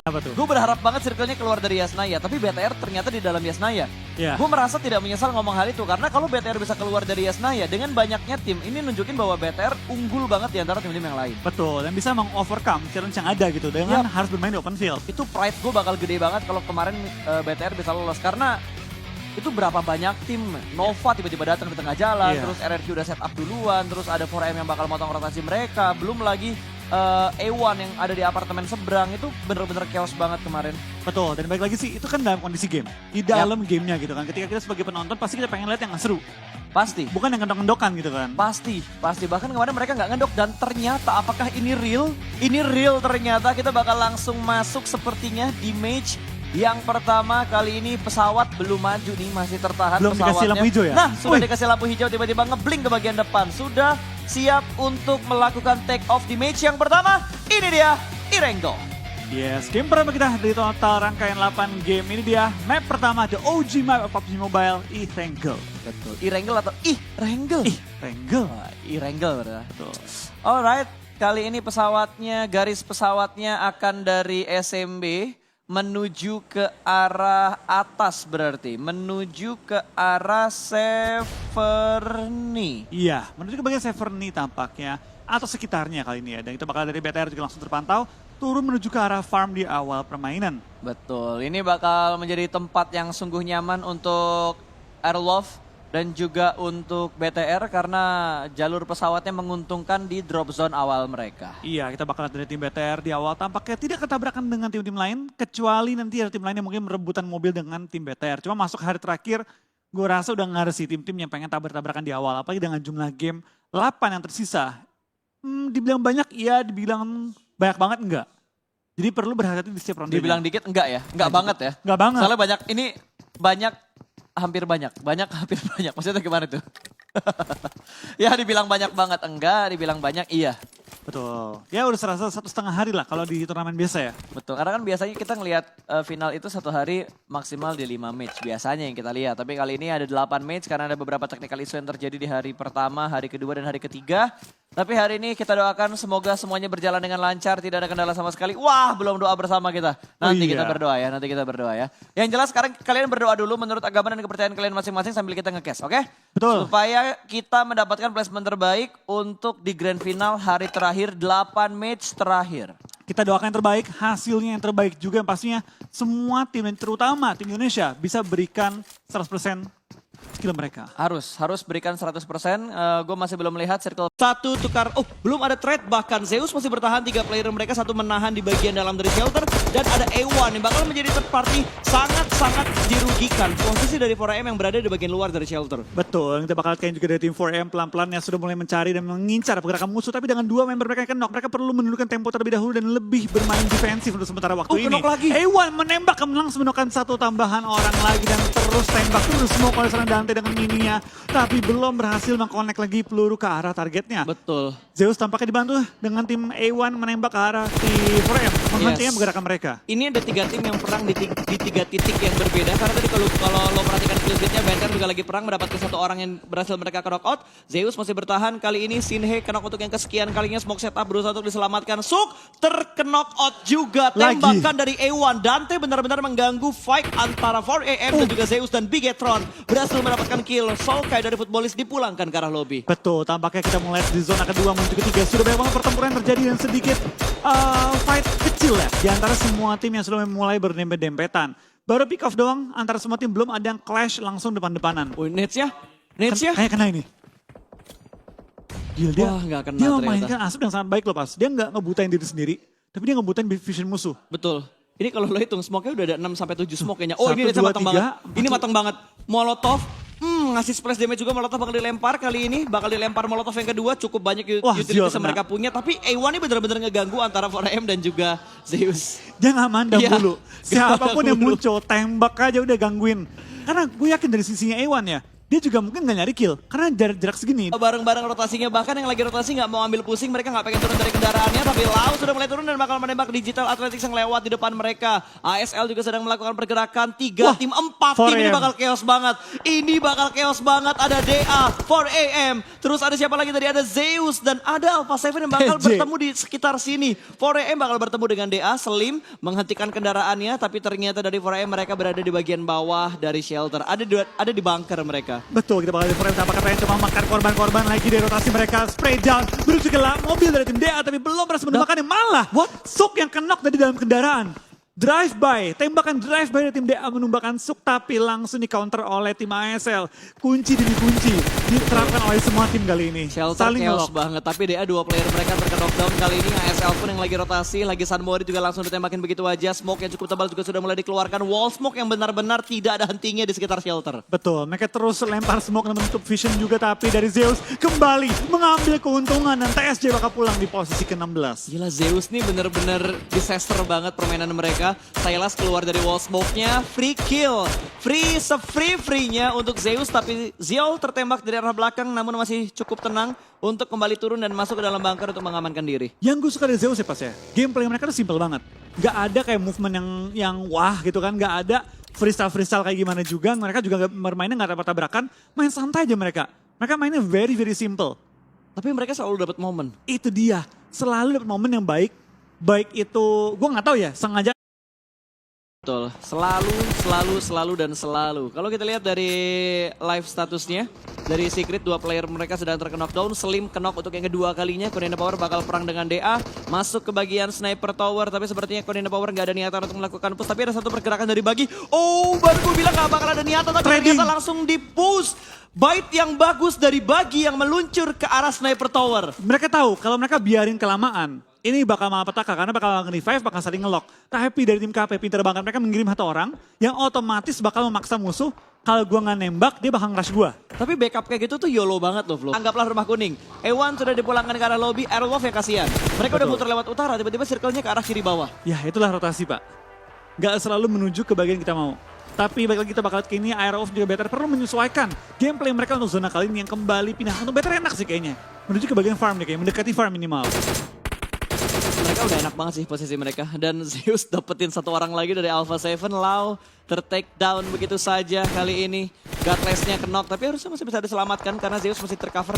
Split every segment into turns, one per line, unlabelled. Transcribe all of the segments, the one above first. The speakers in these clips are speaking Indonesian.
Apa tuh?
Gue berharap banget circle-nya keluar dari Yasnaya, tapi BTR ternyata di dalam Yasnaya.
Iya.
Gue merasa tidak menyesal ngomong hal itu, karena kalau BTR bisa keluar dari Yasnaya, dengan banyaknya tim, ini nunjukin bahwa BTR unggul banget di antara tim-tim yang lain.
Betul, dan bisa meng-overcome challenge yang ada gitu dengan harus bermain di open field.
Itu pride gue bakal gede banget kalau kemarin BTR bisa lolos, karena itu berapa banyak tim, Nova tiba-tiba datang di tengah jalan, terus RRQ udah set up duluan, terus ada 4M yang bakal motong rotasi mereka, belum lagi A1 yang ada di apartemen seberang, itu bener-bener chaos banget kemarin.
Betul, dan balik lagi sih, itu kan dalam kondisi game. Di dalam gamenya gitu kan, ketika kita sebagai penonton pasti kita pengen lihat yang seru.
Pasti.
Bukan yang ngendok-ngendokan gitu kan.
Pasti. Bahkan kemarin mereka nggak ngendok, dan ternyata apakah ini real? Ini real ternyata, kita bakal langsung masuk sepertinya di match yang pertama. Kali ini pesawat belum maju nih, masih tertahan
Belum
pesawatnya.
dikasih lampu hijau ya?
Nah, sudah dikasih lampu hijau, tiba-tiba ngeblink ke bagian depan. Sudah siap untuk melakukan take off di match yang pertama. Ini dia, Erangel.
Yes, game pertama kita dari total rangkaian 8 game. Ini dia map pertama, the OG map of PUBG Mobile, Erangel.
Betul, Erangel atau Erangel?
Erangel.
Erangel berarti.
Betul.
Alright, kali ini pesawatnya, garis pesawatnya akan dari SMB menuju ke arah atas berarti. Menuju ke arah Severny.
Iya, menuju ke bagian Severny tampaknya. Atau sekitarnya kali ini ya. Dan itu bakal dari BTR juga langsung terpantau. Turun menuju ke arah farm di awal permainan.
Betul, ini bakal menjadi tempat yang sungguh nyaman untuk Airlove dan juga untuk BTR karena jalur pesawatnya menguntungkan di drop zone awal mereka.
Iya, kita bakal lihat dari tim BTR di awal tampaknya tidak ketabrakan dengan tim-tim lain. Kecuali nanti ada tim lain yang mungkin merebutan mobil dengan tim BTR. Cuma masuk hari terakhir, gue rasa udah nggak ada sih tim-tim yang pengen tabrak-tabrakan di awal. Apalagi dengan jumlah game 8 yang tersisa. Dibilang banyak iya, dibilang banyak banget enggak. Jadi perlu berhati-hati di setiap ronde.
Dibilang dikit enggak ya? Enggak banget ya?
Enggak banget.
Soalnya banyak, ini banyak, hampir banyak hampir banyak. Maksudnya gimana tuh? Ya dibilang banyak banget enggak, dibilang banyak iya.
Betul. Ya udah serasa 1,5 hari lah kalau di turnamen biasa ya.
Betul, karena kan biasanya kita ngelihat final itu 1 hari maksimal di 5 match. Biasanya yang kita lihat, tapi kali ini ada 8 match karena ada beberapa technical issue yang terjadi di hari pertama, hari kedua, dan hari ketiga. Tapi hari ini kita doakan semoga semuanya berjalan dengan lancar, tidak ada kendala sama sekali. Wah, belum doa bersama kita. Nanti kita berdoa ya, nanti kita berdoa ya. Yang jelas sekarang kalian berdoa dulu menurut agama dan kepercayaan kalian masing-masing sambil kita nge-cash, oke?
Betul.
Supaya kita mendapatkan placement terbaik untuk di grand final hari terakhir, 8 match terakhir.
Kita doakan yang terbaik, hasilnya yang terbaik juga, yang pastinya semua tim dan terutama tim Indonesia bisa berikan 100% skill mereka.
Harus berikan 100%. Gue masih belum melihat circle. Satu tukar, belum ada trade, bahkan Zeus masih bertahan, 3 player mereka, satu menahan di bagian dalam dari shelter. Dan ada A1 yang bakal menjadi third party, sangat-sangat dirugikan. Posisi dari 4M yang berada di bagian luar dari shelter.
Betul, kita bakal lihat juga dari tim 4M pelan-pelan yang sudah mulai mencari dan mengincar pergerakan musuh. Tapi dengan 2 member mereka yang knock, mereka perlu menundukkan tempo terlebih dahulu dan lebih bermain defensif untuk sementara waktu ini.
Lagi.
A1 menembak, langsung menemukan 1 tambahan orang lagi dan terus tembak terus smoke oleh seorang Dante dengan mininya. Tapi belum berhasil mengkonek lagi peluru ke arah targetnya.
Betul.
Zeus tampaknya dibantu dengan tim A1 menembak ke arah di 4M, menghentikan pergerakan mereka.
Ini ada 3 tim yang perang di 3 titik yang berbeda. Karena tadi kalau lo perhatikan killfeed-nya, BTR juga lagi perang mendapatkan 1 orang yang berhasil mereka knock out. Zeus masih bertahan, kali ini Sinhe knock untuk yang kesekian kalinya. Smoke setup berusaha untuk diselamatkan. Suk terknock out juga. Tembakan dari A1. Dante benar-benar mengganggu fight antara 4AM dan juga Zeus dan Bigetron. Berhasil mendapatkan kill. Solkai dari Footballist dipulangkan ke arah lobby.
Betul, tampaknya kita mulai di zona kedua menuju ketiga. Sudah banyak banget pertempuran yang terjadi dan sedikit fight kecil ya. Di antara semua tim yang sudah mulai berdempet-dempetan. Baru pick off doang, antara semua tim belum ada yang clash langsung depan-depanan.
Nets ya?
Kayak kena ini. Gila, dia memainkan asup yang sangat baik loh pas. Dia nggak ngebutain diri sendiri, tapi dia ngebutain vision musuh.
Betul. Ini kalau lo hitung smoke-nya udah ada 6-7 smoke kayaknya. Oh,
1,
ini
2,
matang
3,
banget.
4.
Ini matang banget. Molotov. Ngasih splash damage juga. Molotov bakal dilempar kali ini. Bakal dilempar Molotov yang kedua. Cukup banyak utilitas yang mereka punya. Tapi A1 ini benar-benar ngeganggu antara 4M dan juga Zeus.
Dia nggak mandang dulu. Siapapun yang muncul, tembak aja udah gangguin. Karena gue yakin dari sisinya A1 ya. Dia juga mungkin gak nyari kill, karena jarak segini.
Bareng-bareng rotasinya, bahkan yang lagi rotasi gak mau ambil pusing, mereka gak pengen turun dari kendaraannya, tapi Lau sudah mulai turun dan bakal menembak Digital Athletics yang lewat di depan mereka. ASL juga sedang melakukan pergerakan. 3 tim, 4 tim, ini
4AM.
bakal chaos banget. Ini bakal chaos banget. Ada DA, 4AM. Terus ada siapa lagi tadi? Ada Zeus dan ada Alpha 7 yang bakal
PJ.
bertemu di sekitar sini. 4AM bakal bertemu dengan DA, Slim menghentikan kendaraannya. Tapi ternyata dari 4AM mereka berada di bagian bawah dari shelter. Ada di bunker mereka.
Betul, kita bakal lihat Forever apakah pengen coba makan korban-korban lagi dari rotasi mereka. Spray down, menuju ke mobil dari tim DA tapi belum berhasil menemukannya. Malah, Suk yang kenok dari dalam kendaraan. Drive by, tembakan drive by dari tim DA menumbangkan Suk tapi langsung di counter oleh tim ASL. Kunci demi kunci diterapkan oleh semua tim kali ini.
Shelter
Saling
chaos
ngelok.
banget, tapi DA 2 player mereka terkena-knockdown kali ini. ASL pun yang lagi rotasi, lagi Sunmori juga langsung ditembakin begitu aja. Smoke yang cukup tebal juga sudah mulai dikeluarkan. Wall smoke yang benar-benar tidak ada hentinya di sekitar shelter.
Betul, mereka terus lempar smoke dan menutup vision juga tapi dari Zeus kembali mengambil keuntungan dan TSJ bakal pulang di posisi ke-16.
Gila, Zeus nih bener-bener disaster banget permainan mereka. Silas keluar dari wall smoke-nya, free kill. Free-nya untuk Zeus, tapi Ziol tertembak dari arah belakang namun masih cukup tenang untuk kembali turun dan masuk ke dalam bunker untuk mengamankan diri.
Yang gue suka dari Zeus ya pas ya, gameplay mereka tuh simple banget. Gak ada kayak movement yang wah gitu kan, gak ada freestyle kayak gimana juga. Mereka juga bermainnya gak ada tabrakan, main santai aja mereka. Mereka mainnya very very simple.
Tapi mereka selalu dapat momen.
Itu dia, selalu dapat momen yang baik. Baik itu, gue gak tahu ya, sengaja.
Betul, selalu. Kalau kita lihat dari live statusnya, dari Secret 2 player mereka sedang terkena knockdown. Slim knock untuk yang kedua kalinya. Codename Power bakal perang dengan DA, masuk ke bagian sniper tower. Tapi sepertinya Codename Power gak ada niatan untuk melakukan push. Tapi ada satu pergerakan dari Bagi. Oh, baru gue bilang gak bakal ada niatan, tapi ternyata langsung di push. Bait yang bagus dari Bagi yang meluncur ke arah sniper tower.
Mereka tahu kalau mereka biarin kelamaan, ini bakal malapetaka karena bakal nge-revive, bakal saling nge-lock. Tapi dari tim KP pinter banget, mereka mengirim satu orang yang otomatis bakal memaksa musuh. Kalau gua nggak nembak, dia bakal nge-rush gua.
Tapi backup kayak gitu tuh YOLO banget loh, Flo. Anggaplah rumah kuning. Ewan sudah dipulangkan ke arah lobby, Airwolf yang kasihan. Mereka udah muter lewat utara, tiba-tiba circle-nya ke arah kiri bawah.
Ya itulah rotasi pak. Gak selalu menuju ke bagian kita mau. Tapi balik lagi kita bakal ke ini, Airwolf juga better perlu menyesuaikan gameplay mereka untuk zona kali ini yang kembali pindah. Untuk better enak sih kayaknya. Menuju ke bagian farm nih kayaknya, mendekati farm minimal.
Mereka udah enak banget sih posisi mereka. Dan Zeus dapetin satu orang lagi dari Alpha 7. Lau ter-take down begitu saja kali ini. Godless-nya knock, tapi harusnya masih bisa diselamatkan karena Zeus masih tercover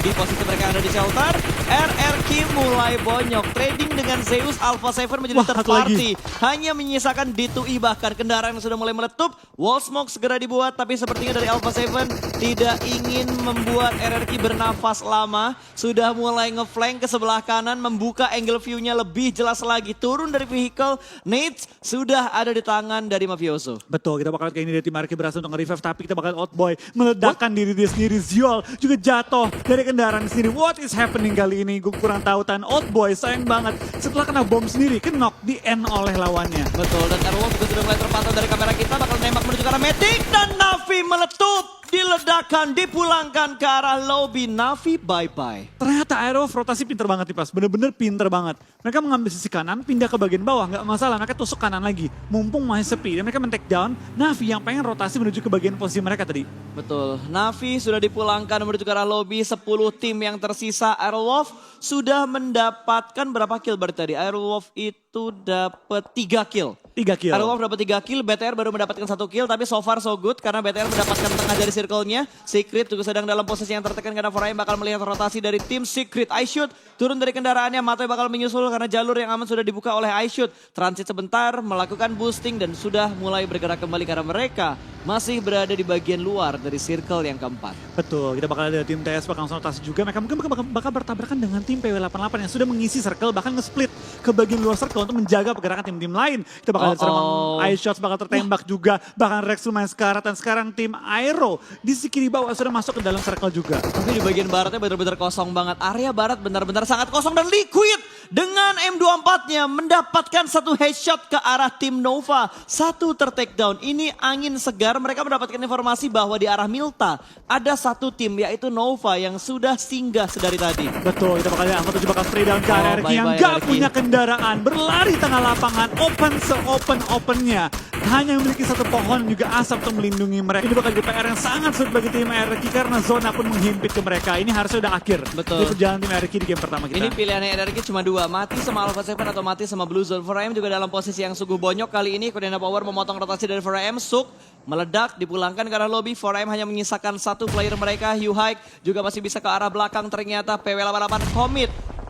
di posisi mereka yang ada di shelter. RRQ mulai bonyok. Trading dengan Zeus, Alpha 7 menjadi third party. Hanya menyisakan D2E, bahkan kendaraan yang sudah mulai meletup. Wall smoke segera dibuat, tapi sepertinya dari Alpha 7 tidak ingin membuat RRQ bernafas lama. Sudah mulai ngeflank ke sebelah kanan, membuka angle view-nya lebih jelas lagi. Turun dari vehicle, Nades sudah ada di tangan dari Mafioso.
Betul, kita bakal kayak ini dari tim RRQ berhasil untuk nge-revive, tapi kita bakal Outboy meledakkan diri dia sendiri. Ziol juga jatuh dari kendaraan sendiri. What is happening kali ini? Gue kurang tahu. Tan Outboy sayang banget setelah kena bom sendiri, knock di end oleh lawannya.
Betul, dan Airwolf juga sudah mulai terpantau dari kamera kita, bakal nembak menuju ke arah Matic, dan Navi meletup, diledakkan, dipulangkan ke arah lobby. Navi bye-bye.
Ternyata Airwolf rotasi pinter banget nih pas, bener-bener pinter banget. Mereka mengambil sisi kanan, pindah ke bagian bawah, nggak masalah, mereka tusuk kanan lagi. Mumpung masih sepi, dan mereka men-take down Navi yang pengen rotasi menuju ke bagian posisi mereka tadi.
Betul, Navi sudah dipulangkan menuju ke arah lobby, 10 tim yang tersisa. Airwolf sudah mendapatkan berapa kill berarti tadi? Airwolf itu dapat 3 kill.
3 kill.
Airwolf dapat 3 kill, BTR baru mendapatkan 1 kill, tapi so far so good karena BTR mendapatkan tengah dari circle-nya. Secret juga sedang dalam posisi yang tertekan karena 4AM bakal melihat rotasi dari tim Secret. iShoot turun dari kendaraannya, Matoy bakal menyusul karena jalur yang aman sudah dibuka oleh iShoot. Transit sebentar, melakukan boosting dan sudah mulai bergerak kembali karena mereka masih berada di bagian luar dari circle yang keempat.
Betul, kita bakal ada tim TS bakal langsung rotasi juga. Mereka mungkin bakal bertabrakan dengan tim PW88 yang sudah mengisi circle, bahkan nge-split ke bagian luar circle untuk menjaga pergerakan tim-tim lain. Kita bakal ada serangan iShots bakal tertembak juga, bahkan Rex lumayan sekarat, dan sekarang tim Aero di sisi kiri bawah sudah masuk ke dalam circle juga.
Tapi di bagian baratnya benar-benar kosong banget. Area barat benar-benar sangat kosong dan Liquid dengan M24-nya mendapatkan satu headshot ke arah tim Nova. Satu ter-take down. Ini angin segar. Mereka mendapatkan informasi bahwa di arah Milta ada satu tim yaitu Nova yang sudah singgah sedari tadi.
Betul, kita bakal lihat Angkot 7 bakal spray down ke RRQ yang
bye-bye,
gak
RRQ.
punya kendaraan. Berlari tengah lapangan, open se-open-opennya. Hanya memiliki satu pohon dan juga asap untuk melindungi mereka. Ini bakal jadi PR yang sangat sangat sulit bagi tim RRQ karena zona pun menghimpit ke mereka. Ini harusnya udah akhir.
Betul.
Di perjalanan tim RRQ di game pertama kita.
Ini pilihannya RRQ cuma dua, mati sama Alpha 7 atau mati sama Blue Zone. 4AM juga dalam posisi yang sungguh bonyok kali ini. Kodena Power memotong rotasi dari 4AM, Suk meledak, dipulangkan ke arah lobby. 4AM hanya menyisakan satu player mereka, Yuhaik juga masih bisa ke arah belakang ternyata. PW88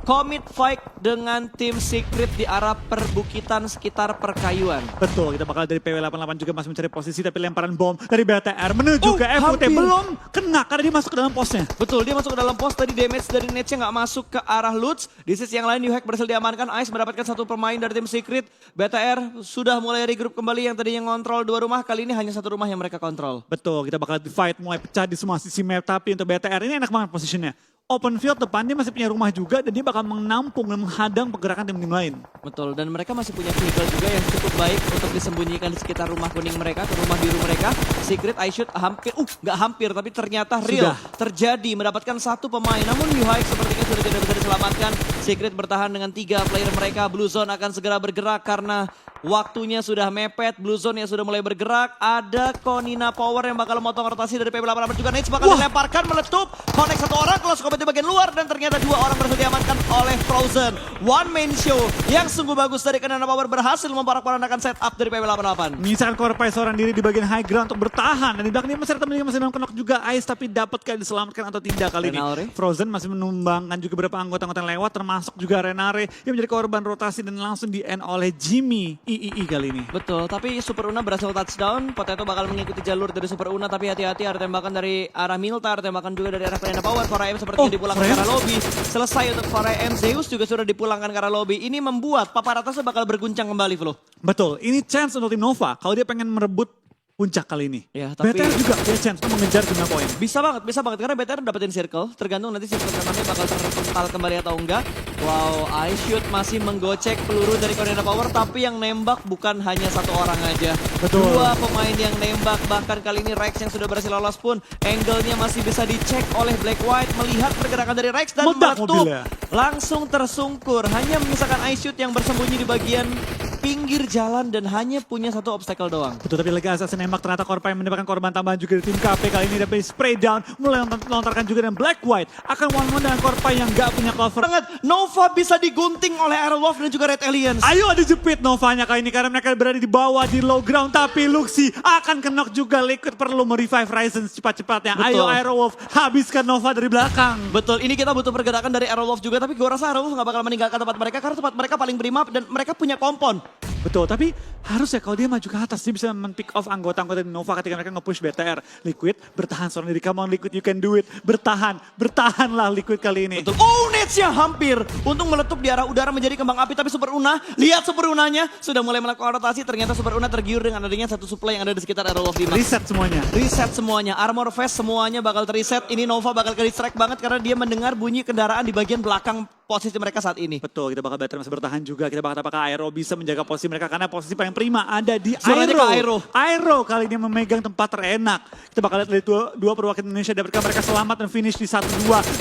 Commit fight dengan tim Secret di arah perbukitan sekitar perkayuan.
Betul, kita bakal dari PW88 juga masih mencari posisi tapi lemparan bom dari BTR menuju ke FUT
hampir.
belum kena karena dia masuk ke dalam posnya.
Betul, dia masuk ke dalam pos, tadi damage dari Nets-nya nggak masuk ke arah Lutz. Di sisi yang lain, Yuhaik berhasil diamankan, Ice mendapatkan satu pemain dari tim Secret. BTR sudah mulai regroup kembali, yang tadinya ngontrol dua rumah, kali ini hanya satu rumah yang mereka kontrol.
Betul, kita bakal fight mulai pecah di semua sisi map tapi untuk BTR ini enak banget posisinya. Open field depan dia masih punya rumah juga dan dia bakal menampung dan menghadang pergerakan tim-tim lain.
Betul, dan mereka masih punya vehicle juga yang cukup baik untuk disembunyikan di sekitar rumah kuning mereka, ke rumah biru mereka. Secret, I shoot hampir, nggak hampir, tapi ternyata real terjadi, mendapatkan satu pemain. Namun Yuhaik sepertinya sudah tidak bisa diselamatkan. Secret bertahan dengan 3 player mereka. Blue Zone akan segera bergerak karena waktunya sudah mepet. Blue Zone yang sudah mulai bergerak. Ada Konina Power yang bakal memotong rotasi dari PB88 juga. Nate bakal dilemparkan, meletup, connect satu orang, close combat di bagian luar, dan ternyata 2 orang berhasil diamankan oleh Frozen. One man show yang sungguh bagus dari Konina Power berhasil memporak-porandakan setup dari PB88.
Menyisakan Korpai seorang diri di bagian high ground untuk bertahan. Dan di belakang dia masih ada temennya masih dalam knock juga Ice, tapi dapatkah diselamatkan atau tidak kali ini.
Renare.
Frozen masih menumbangkan juga beberapa anggota-anggota yang lewat, termasuk juga Renare yang menjadi korban rotasi dan langsung di-end oleh Jimmy III kali ini.
Betul, tapi Super Una berhasil touchdown. Potato bakal mengikuti jalur dari Super Una, tapi hati-hati ada tembakan dari arah Milta, ada tembakan juga dari arah Konina Power. 4AM sepertinya dipulangkan ke arah lobby. Selesai untuk 4AM, Zeus juga sudah dipulangkan ke arah lobby. Ini membuat papan atasnya bakal berguncang kembali, Flo.
Betul, ini chance untuk tim Nova kalau dia pengen merebut puncak kali ini.
Ya, tapi
BTR juga punya chance untuk mengejar 5 poin.
Bisa banget karena BTR dapetin circle, tergantung nanti circle kanannya bakal terpental kembali atau enggak. Wow, I shoot masih menggocek peluru dari Konina Power, tapi yang nembak bukan hanya satu orang aja.
Betul.
2 pemain yang nembak, bahkan kali ini Rex yang sudah berhasil lolos pun angle-nya masih bisa dicek oleh Black White, melihat pergerakan dari Rex dan
Meledak
meletup.
mobilnya.
Langsung tersungkur, hanya menyisakan I shoot yang bersembunyi di bagian pinggir jalan dan hanya punya satu obstacle doang.
Betul, tapi lagi assassin nembak ternyata Korpai mendapatkan korban tambahan juga dari tim KP kali ini dapat spray down, mulai melontarkan juga dan Black White akan one-on-one dengan Korpai yang gak punya cover.
Banget, Nova bisa digunting oleh Aerolov dan juga Red Aliens.
Ayo ada jepit Novanya kali ini karena mereka berada di bawah di low ground, tapi Luxi akan kenok juga. Liquid perlu merevive Ryzen secepat-cepatnya. Ayo Aerowolf habiskan Nova dari belakang.
Betul, ini kita butuh pergerakan dari Aerolov juga, tapi gue rasa Aerolov gak bakal meninggalkan tempat mereka karena tempat mereka paling prima dan mereka punya kompon.
Betul, tapi harusnya kalau dia maju ke atas, dia bisa men-pick off anggota-anggota di Nova ketika mereka nge-push BTR. Liquid, bertahan seorang diri. Come on Liquid, you can do it. Bertahanlah Liquid kali ini.
Betul. Oh, Nets-nya hampir. Untung meletup di arah udara menjadi kembang api, tapi Super Una, lihat Super Unanya sudah mulai melakukan rotasi. Ternyata Super Una tergiur dengan adanya satu supply yang ada di sekitar Aerolov 5.
Reset semuanya.
Reset semuanya, armor vest semuanya bakal terreset. Ini Nova bakal ke-distract banget karena dia mendengar bunyi kendaraan di bagian belakang posisi mereka saat ini.
Betul, kita bakal BTR masih bertahan juga. Kita bakal apakah Aero bisa menjaga posisi mereka karena posisi paling prima ada di
Suaranya
Aero.
ke Aero.
Aero kali ini memegang tempat terenak. Kita bakal lihat dari dua perwakilan Indonesia dapatkan mereka selamat dan finish di 1-2.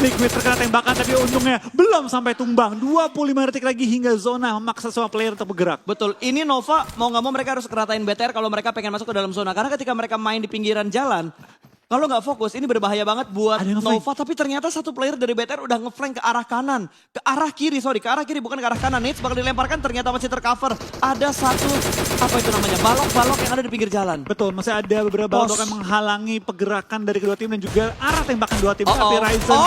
Liquid terkena tembakan tapi untungnya belum sampai tumbang. 25 detik lagi hingga zona memaksa semua player untuk bergerak.
Betul, ini Nova mau nggak mau mereka harus keratain BTR kalau mereka pengen masuk ke dalam zona. Karena ketika mereka main di pinggiran jalan, kalau nggak fokus, ini berbahaya banget buat Nova. Tapi ternyata satu player dari BTR udah ngeflank ke arah kanan. Ke arah kiri, ke arah kiri bukan ke arah kanan. Nate bakal dilemparkan, ternyata masih tercover. Ada satu, apa itu namanya, balok-balok yang ada di pinggir jalan.
Betul, masih ada beberapa balok yang menghalangi pergerakan dari kedua tim dan juga arah tembakan dua tim. Tapi Ryzen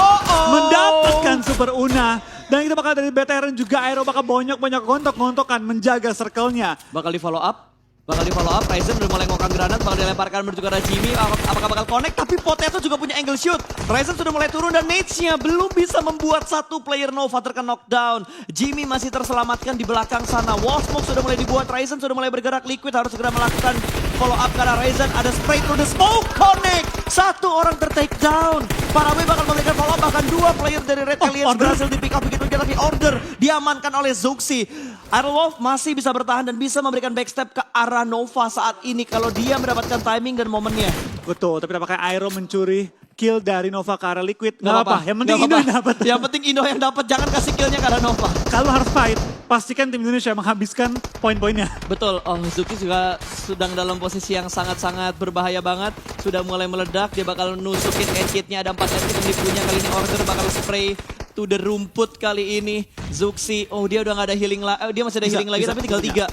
mendapatkan Super Una. Dan kita bakal dari BTR dan juga Aero bakal banyak-banyak gontok-gontokan menjaga circle-nya.
Bakal di follow up. Ryzen udah mulai ngokang granat, bakal dilemparkan menuju ke arah Jimmy. Apakah bakal connect? Tapi Potato juga punya angle shoot. Ryzen sudah mulai turun dan Nate-nya belum bisa membuat satu player Nova terkena knockdown. Jimmy masih terselamatkan di belakang sana. Wall smoke sudah mulai dibuat, Ryzen sudah mulai bergerak. Liquid harus segera melakukan follow up karena Ryzen ada spray through the smoke, connect. Satu orang ter-take down. Parawe bakal memberikan follow up, bahkan 2 player dari Red Aliens berhasil di pick up begitu saja, tapi order diamankan oleh Zuxi. Aerolov masih bisa bertahan dan bisa memberikan backstep ke arah Nova saat ini kalau dia mendapatkan timing dan momennya.
Betul, tapi apakah Aero mencuri kill dari Nova ke arah Liquid? Gak apa-apa, yang penting Indo yang dapat.
Yang penting Indo yang dapat, jangan kasih killnya ke arah Nova.
Kalau harus fight, pastikan tim Indonesia menghabiskan poin-poinnya.
Betul, oh Zuki juga sedang dalam posisi yang sangat-sangat berbahaya banget. Sudah mulai meledak, dia bakal nusukin edge-nya, ada 4 edge yang dipunya. Kali ini Order bakal spray to the rumput kali ini. Zuxi, oh dia udah gak ada healing lagi, dia masih ada healing lagi tapi tinggal 3.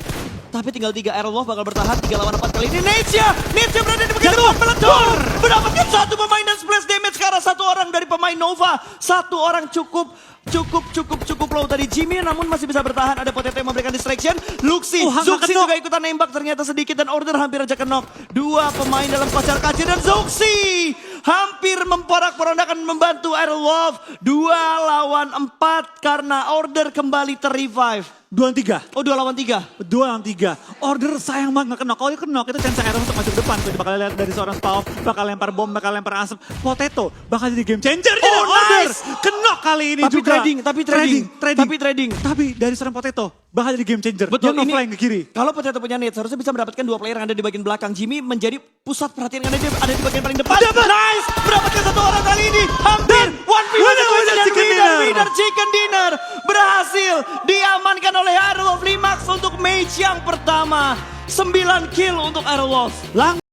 Tapi tinggal 3, Aerolov bakal bertahan 3 lawan 4 kali ini. Necia berada di bagian depan, meledak, mendapatkan 1 pemain dan splash damage ke arah 1 orang dari pemain Nova. 1 orang cukup low tadi. Jimmy namun masih bisa bertahan, ada Potato yang memberikan distraction. Luxi, Zuxi juga ikutan nembak ternyata sedikit dan Order hampir aja knock. 2 pemain dalam kocar kacir dan Zuxi hampir memporak-porandakan membantu Aerolov. 2 lawan 4 karena Order kembali ter-revive.
2-3.
Oh 2 lawan 3.
2 lawan 3. Order sayang banget nge-knock. Kalau dia ke-knock itu chance Aero untuk masuk ke depan. Tuh bakal lihat dari seorang Spawn, bakal lempar bom, bakal lempar asap. Potato bakal jadi game changer.
Oh,
Order
nice.
ke-knock kali ini
Tapi
juga.
trading.
Tapi dari seorang Potato bakal jadi game changer.
Betul,
Dia nge-flying ke kiri.
Kalau Potato punya net, seharusnya bisa mendapatkan 2 player yang ada di bagian belakang. Jimmy menjadi pusat perhatian yang ada di bagian paling depan. Nice, mendapatkan 1 orang kali ini. Hampir 1v1 dan winner chicken dinner berhasil diamankan oleh Aerolov Limax untuk match yang pertama. 9 kill untuk Aerolov.